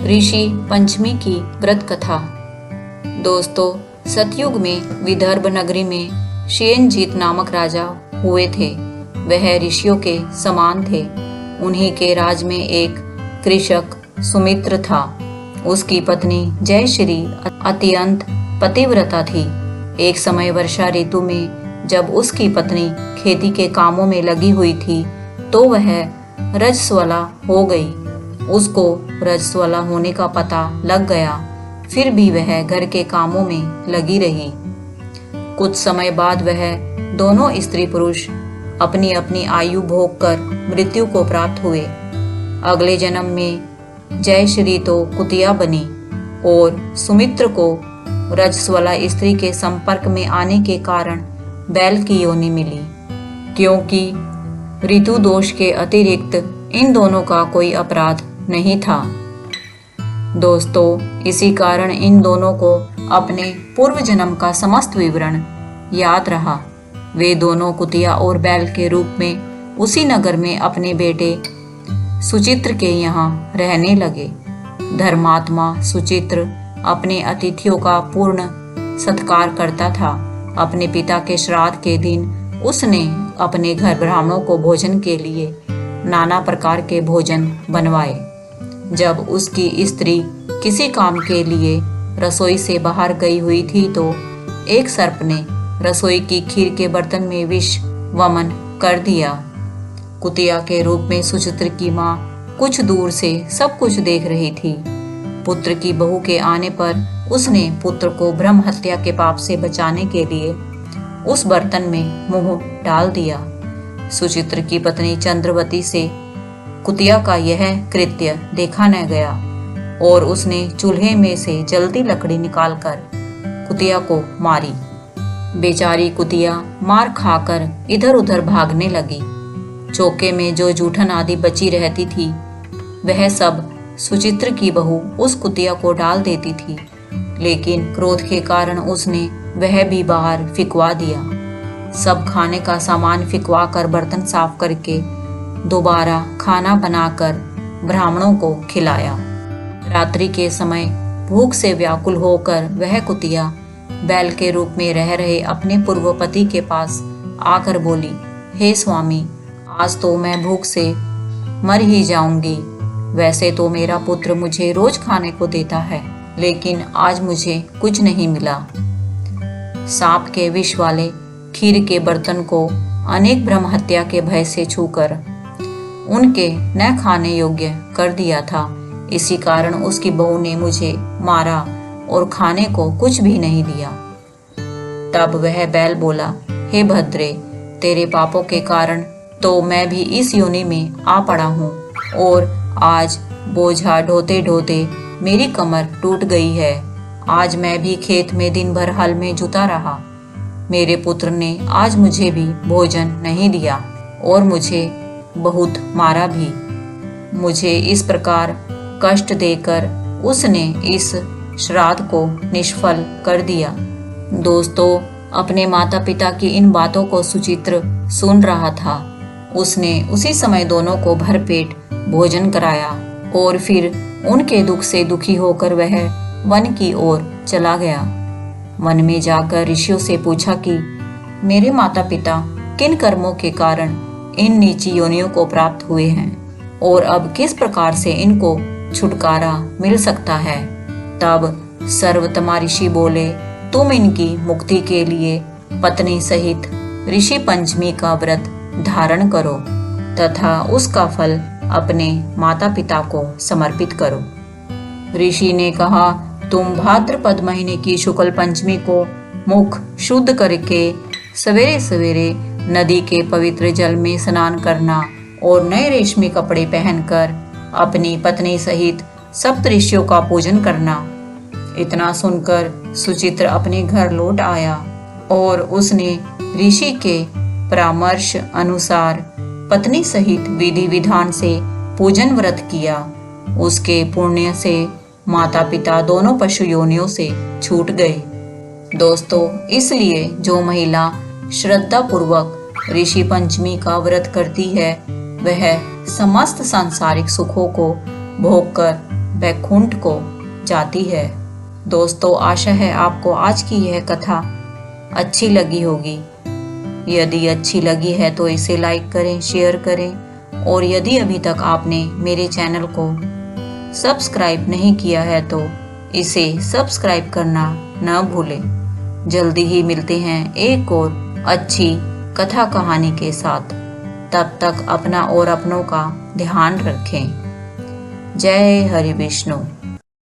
ऋषि पंचमी की व्रत कथा। दोस्तों, सतयुग में विदर्भ नगरी में शेनजीत नामक राजा हुए थे। वह ऋषियों के समान थे। उन्हीं के राज में एक कृषक सुमित्र था। उसकी पत्नी जयश्री अत्यंत पतिव्रता थी। एक समय वर्षा ऋतु में जब उसकी पत्नी खेती के कामों में लगी हुई थी तो वह रजस्वला हो गई। उसको रजस्वला होने का पता लग गया, फिर भी वह घर के कामों में लगी रही। कुछ समय बाद वह दोनों स्त्री पुरुष अपनी अपनी आयु भोग कर मृत्यु को प्राप्त हुए। अगले जन्म में जयश्री तो कुतिया बनी और सुमित्र को रजस्वला स्त्री के संपर्क में आने के कारण बैल की योनि मिली, क्योंकि ऋतु दोष के अतिरिक्त इन दोनों का कोई अपराध नहीं था। दोस्तों, इसी कारण इन दोनों को अपने पूर्व जन्म का समस्त विवरण याद रहा। वे दोनों कुतिया और बैल के रूप में उसी नगर में अपने बेटे सुचित्र के यहाँ रहने लगे। धर्मात्मा सुचित्र अपने अतिथियों का पूर्ण सत्कार करता था। अपने पिता के श्राद्ध के दिन उसने अपने घर ब्राह्मणों को भोजन के लिए नाना प्रकार के भोजन बनवाए। जब उसकी स्त्री किसी काम के लिए रसोई से बाहर गई हुई थी तो एक सर्प ने रसोई की खीर के बर्तन में विष वमन कर दिया। कुतिया के रूप में सुचित्र की माँ कुछ दूर से सब कुछ देख रही थी। पुत्र की बहू के आने पर उसने पुत्र को ब्रह्म हत्या के पाप से बचाने के लिए उस बर्तन में मुंह डाल दिया। सुचित्र की पत्नी चंद्रवती से कुतिया का यह कृत्य देखा न गया और उसने चूल्हे में से जल्दी लकड़ी निकालकर कुतिया को मारी। बेचारी कुतिया मार खाकर इधर उधर भागने लगी। चौके में जो जूठन आदि बची रहती थी वह सब सुचित्र की बहू उस कुतिया को डाल देती थी, लेकिन क्रोध के कारण उसने वह भी बाहर फिकवा दिया। सब खाने का सामान फिकवा कर बर्तन साफ करके दोबारा खाना बनाकर ब्राह्मणों को खिलाया। रात्रि के समय भूख से व्याकुल होकर वह कुतिया बैल के रूप में रह रहे अपने पूर्व पति के पास आकर बोली, हे स्वामी, आज तो मैं भूख से मर ही जाऊंगी। वैसे तो मेरा पुत्र मुझे रोज खाने को देता है, लेकिन आज मुझे कुछ नहीं मिला। सांप के विष वाले खीर के बर्तन को अनेक ब्रह्म हत्या के भय से छूकर उनके न खाने योग्य कर दिया था। इसी कारण उसकी बहू ने मुझे मारा और खाने को कुछ भी नहीं दिया। तब वह बैल बोला, हे भद्रे, तेरे पापों के कारण तो मैं भी इस योनि में आ पड़ा हूँ और आज बोझा ढोते ढोते मेरी कमर टूट गई है। आज मैं भी खेत में दिन भर हल में जुता रहा। मेरे पुत्र ने आज मुझे भी भोजन नहीं दिया और मुझे बहुत मारा भी। मुझे इस प्रकार कष्ट देकर उसने इस श्राद्ध को निष्फल कर दिया। दोस्तों, अपने माता पिता की इन बातों को सुचित्र सुन रहा था। उसने उसी समय दोनों को भरपेट भोजन कराया और फिर उनके दुख से दुखी होकर वह वन की ओर चला गया। वन में जाकर ऋषियों से पूछा कि मेरे माता पिता किन कर्मों के कारण इन नीची योनियों को प्राप्त हुए हैं और अब किस प्रकार से इनको छुटकारा मिल सकता है। तब सर्वतमा ऋषि बोले, तुम इनकी मुक्ति के लिए पत्नी सहित ऋषि पंचमी का व्रत धारण करो तथा उसका फल अपने माता पिता को समर्पित करो। ऋषि ने कहा, तुम भाद्रपद महीने की शुक्ल पंचमी को मुख शुद्ध करके सवेरे सवेरे नदी के पवित्र जल में स्नान करना और नए रेशमी कपड़े पहनकर अपनी पत्नी सहित सप्त ऋषियों का पूजन करना। इतना सुनकर सुचित्र अपने घर लौट आया और उसने ऋषि के परामर्श अनुसार पत्नी सहित विधि विधान से पूजन व्रत किया। उसके पुण्य से माता पिता दोनों पशु योनियों से छूट गए। दोस्तों, इसलिए जो महिला श्रद्धा पूर्वक ऋषि पंचमी का व्रत करती है वह समस्त सांसारिक सुखों को भोगकर वैकुंठ को जाती है। दोस्तों, आशा है आपको आज की यह कथा अच्छी लगी होगी। यदि अच्छी लगी है तो इसे लाइक करें, शेयर करें और यदि अभी तक आपने मेरे चैनल को सब्सक्राइब नहीं किया है तो इसे सब्सक्राइब करना न भूलें। जल्दी ही मिलते हैं एक और अच्छी कथा कहानी के साथ। तब तक अपना और अपनों का ध्यान रखें। जय हरि विष्णु।